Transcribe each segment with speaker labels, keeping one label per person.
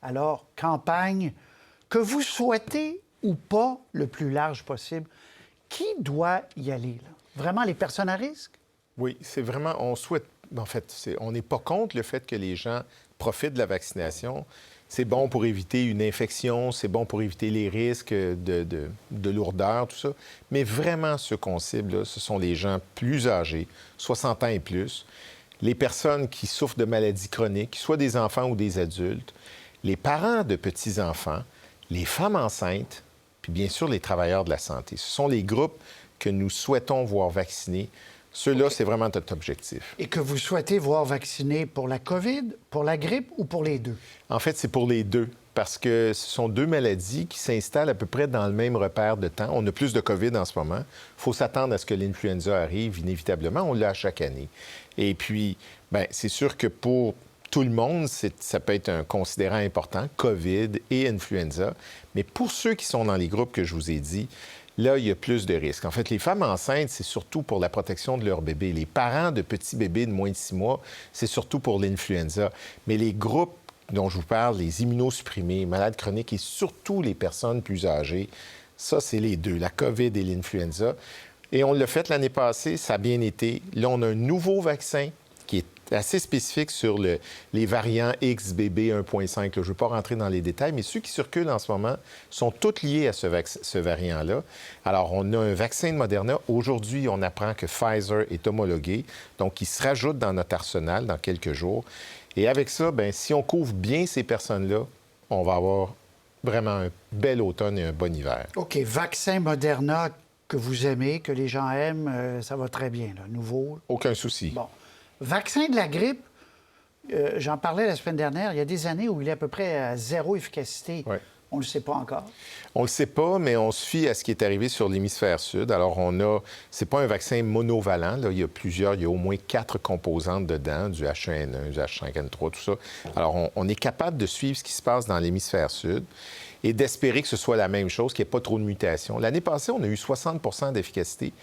Speaker 1: Alors, campagne que vous souhaitez ou pas le plus large possible, qui doit y aller, là? Vraiment les personnes à risque?
Speaker 2: Oui, c'est vraiment, on souhaite, en fait, on n'est pas contre le fait que les gens profitent de la vaccination. C'est bon pour éviter une infection, c'est bon pour éviter les risques de lourdeur, tout ça. Mais vraiment, ce qu'on cible, là, ce sont les gens plus âgés, 60 ans et plus, les personnes qui souffrent de maladies chroniques, soit des enfants ou des adultes, les parents de petits-enfants, les femmes enceintes, puis bien sûr les travailleurs de la santé. Ce sont les groupes que nous souhaitons voir vaccinés. Ceux-là, c'est vraiment notre objectif.
Speaker 1: Et que vous souhaitez voir vacciner pour la COVID, pour la grippe ou pour les deux?
Speaker 2: En fait, c'est pour les deux, parce que ce sont deux maladies qui s'installent à peu près dans le même repère de temps. On a plus de COVID en ce moment. Il faut s'attendre à ce que l'influenza arrive inévitablement. On l'a chaque année. Et puis, bien, c'est sûr que pour tout le monde, ça peut être un considérant important, COVID et influenza. Mais pour ceux qui sont dans les groupes que je vous ai dit, là, il y a plus de risques. En fait, les femmes enceintes, c'est surtout pour la protection de leur bébé. Les parents de petits bébés de moins de 6 mois, c'est surtout pour l'influenza. Mais les groupes dont je vous parle, les immunosupprimés, malades chroniques et surtout les personnes plus âgées, ça, c'est les deux, la COVID et l'influenza. Et on l'a fait l'année passée, ça a bien été. Là, on a un nouveau vaccin qui est assez spécifique sur les variants XBB 1.5. Je ne veux pas rentrer dans les détails, mais ceux qui circulent en ce moment sont tous liés à ce variant-là. Alors, on a un vaccin de Moderna. Aujourd'hui, on apprend que Pfizer est homologué, donc il se rajoute dans notre arsenal dans quelques jours. Et avec ça, bien, si on couvre bien ces personnes-là, on va avoir vraiment un bel automne et un bon hiver.
Speaker 1: OK. Vaccin Moderna que vous aimez, que les gens aiment, ça va très bien, là. Nouveau.
Speaker 2: Aucun souci.
Speaker 1: Bon. Vaccin de la grippe, j'en parlais la semaine dernière, il y a des années où il est à peu près à zéro efficacité.
Speaker 2: Ouais.
Speaker 1: On ne le sait pas encore.
Speaker 2: On ne le sait pas, mais on se fie à ce qui est arrivé sur l'hémisphère sud. Alors, c'est pas un vaccin monovalent, là. Il y a au moins 4 composantes dedans, du H1N1, du H5N3, tout ça. Alors, on est capable de suivre ce qui se passe dans l'hémisphère sud et d'espérer que ce soit la même chose, qu'il n'y ait pas trop de mutations. L'année passée, on a eu 60 d'efficacité.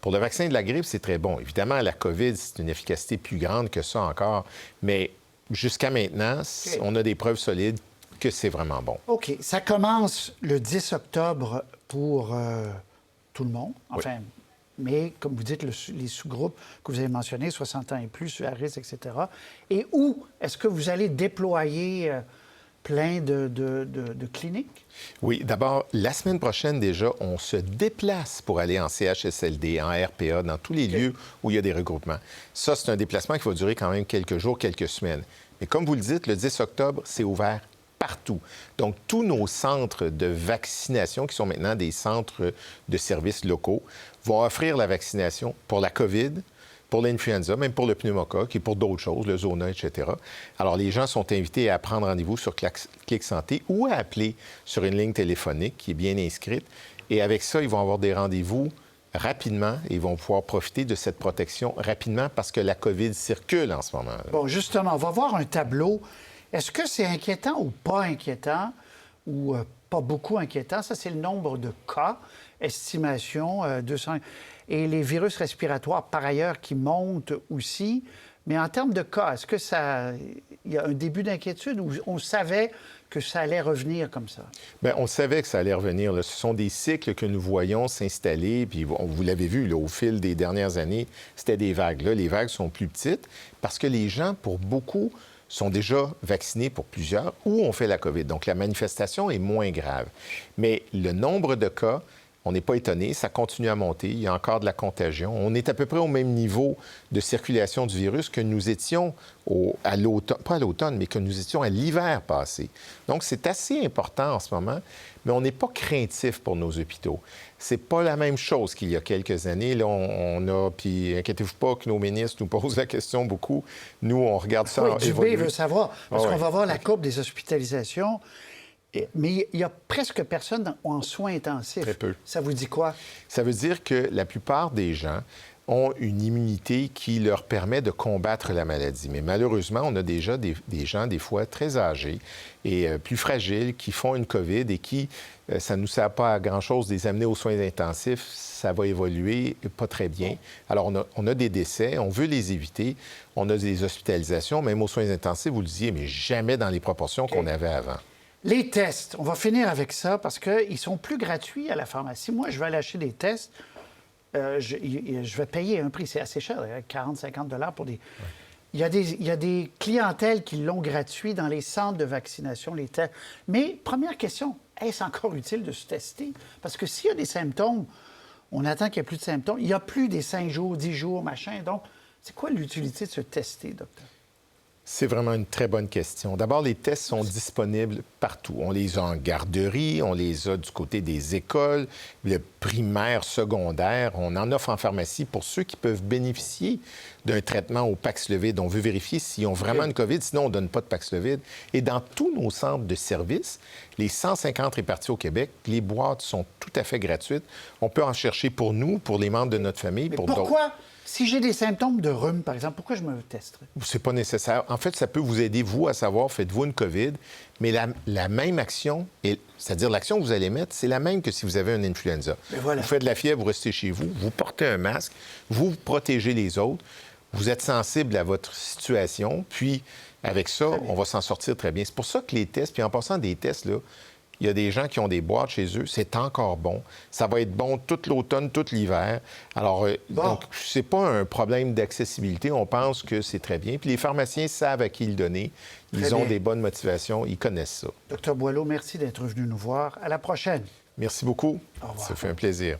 Speaker 2: Pour le vaccin de la grippe, c'est très bon. Évidemment, la COVID, c'est une efficacité plus grande que ça encore, mais jusqu'à maintenant, on a des preuves solides que c'est vraiment bon.
Speaker 1: OK. Ça commence le 10 octobre pour tout le monde, enfin, oui. Mais comme vous dites, les sous-groupes que vous avez mentionnés, 60 ans et plus, à risque, etc. Et où est-ce que vous allez déployer plein de cliniques?
Speaker 2: Oui, d'abord, la semaine prochaine déjà, on se déplace pour aller en CHSLD, en RPA, dans tous les lieux où il y a des regroupements. Ça, c'est un déplacement qui va durer quand même quelques jours, quelques semaines. Mais comme vous le dites, le 10 octobre, c'est ouvert partout. Donc, tous nos centres de vaccination, qui sont maintenant des centres de services locaux, vont offrir la vaccination pour la COVID, pour l'influenza, même pour le pneumocoque et pour d'autres choses, le zona, etc. Alors, les gens sont invités à prendre rendez-vous sur Clic Santé ou à appeler sur une ligne téléphonique qui est bien inscrite. Et avec ça, ils vont avoir des rendez-vous rapidement et ils vont pouvoir profiter de cette protection rapidement parce que la COVID circule en ce moment.
Speaker 1: Bon, justement, on va voir un tableau. Est-ce que c'est inquiétant ou pas inquiétant ou pas beaucoup inquiétant? Ça, c'est le nombre de cas, estimation, 200... Et les virus respiratoires, par ailleurs, qui montent aussi. Mais en termes de cas, est-ce que il y a un début d'inquiétude ou on savait que ça allait revenir comme ça?
Speaker 2: Bien, on savait que ça allait revenir. Là. Ce sont des cycles que nous voyons s'installer. Puis vous l'avez vu, là, au fil des dernières années, c'était des vagues. Là, les vagues sont plus petites parce que les gens, pour beaucoup, sont déjà vaccinés pour plusieurs ou ont fait la COVID. Donc, la manifestation est moins grave. Mais le nombre de cas, on n'est pas étonné, ça continue à monter. Il y a encore de la contagion. On est à peu près au même niveau de circulation du virus que nous étions à l'automne, pas à l'automne, mais que nous étions à l'hiver passé. Donc, c'est assez important en ce moment, mais on n'est pas craintif pour nos hôpitaux. C'est pas la même chose qu'il y a quelques années. Là, on a, puis inquiétez-vous pas que nos ministres nous posent la question beaucoup. Nous, on regarde ça
Speaker 1: évoluer. Dubé veut savoir, parce qu'on va voir la courbe des hospitalisations. Mais il y a presque personne en soins intensifs.
Speaker 2: Très peu.
Speaker 1: Ça vous dit quoi?
Speaker 2: Ça veut dire que la plupart des gens ont une immunité qui leur permet de combattre la maladie. Mais malheureusement, on a déjà des gens, des fois, très âgés et plus fragiles qui font une COVID et qui, ça ne nous sert pas à grand-chose de les amener aux soins intensifs. Ça va évoluer pas très bien. Alors, on a des décès, on veut les éviter. On a des hospitalisations, même aux soins intensifs, vous le disiez, mais jamais dans les proportions qu'on avait avant.
Speaker 1: Les tests, on va finir avec ça parce qu'ils sont plus gratuits à la pharmacie. Moi, je vais aller acheter des tests. Je vais payer un prix, c'est assez cher, 40-50 $ pour des... Il y a des clientèles qui l'ont gratuit dans les centres de vaccination, les tests. Mais, première question, est-ce encore utile de se tester? Parce que s'il y a des symptômes, on attend qu'il n'y ait plus de symptômes. Il n'y a plus des 5 jours, 10 jours, machin. Donc, c'est quoi l'utilité de se tester, docteur?
Speaker 2: C'est vraiment une très bonne question. D'abord, les tests sont disponibles partout. On les a en garderie, on les a du côté des écoles, le primaire, secondaire. On en offre en pharmacie pour ceux qui peuvent bénéficier d'un traitement au Paxlovid. On veut vérifier s'ils ont vraiment une COVID, sinon on ne donne pas de Paxlovid. Et dans tous nos centres de services, les 150 répartis au Québec, les boîtes sont tout à fait gratuites. On peut en chercher pour nous, pour les membres de notre famille,
Speaker 1: Mais
Speaker 2: pour d'autres.
Speaker 1: pourquoi? Si j'ai des symptômes de rhume, par exemple, pourquoi je me testerais?
Speaker 2: C'est pas nécessaire. En fait, ça peut vous aider, vous, à savoir, faites-vous une COVID, mais la même action, c'est-à-dire l'action que vous allez mettre, c'est la même que si vous avez une influenza.
Speaker 1: Voilà.
Speaker 2: Vous faites de la fièvre, vous restez chez vous, vous portez un masque, vous protégez les autres, vous êtes sensible à votre situation, puis avec ça, on va s'en sortir très bien. C'est pour ça que les tests, puis en passant des tests, là, il y a des gens qui ont des boîtes chez eux, c'est encore bon. Ça va être bon tout l'automne, tout l'hiver. Alors, donc, c'est pas un problème d'accessibilité. On pense que c'est très bien. Puis les pharmaciens savent à qui le donner. Ils ont des bonnes motivations. Ils connaissent ça.
Speaker 1: Docteur Boileau, merci d'être venu nous voir. À la prochaine.
Speaker 2: Merci beaucoup.
Speaker 1: Au revoir.
Speaker 2: Ça fait un plaisir.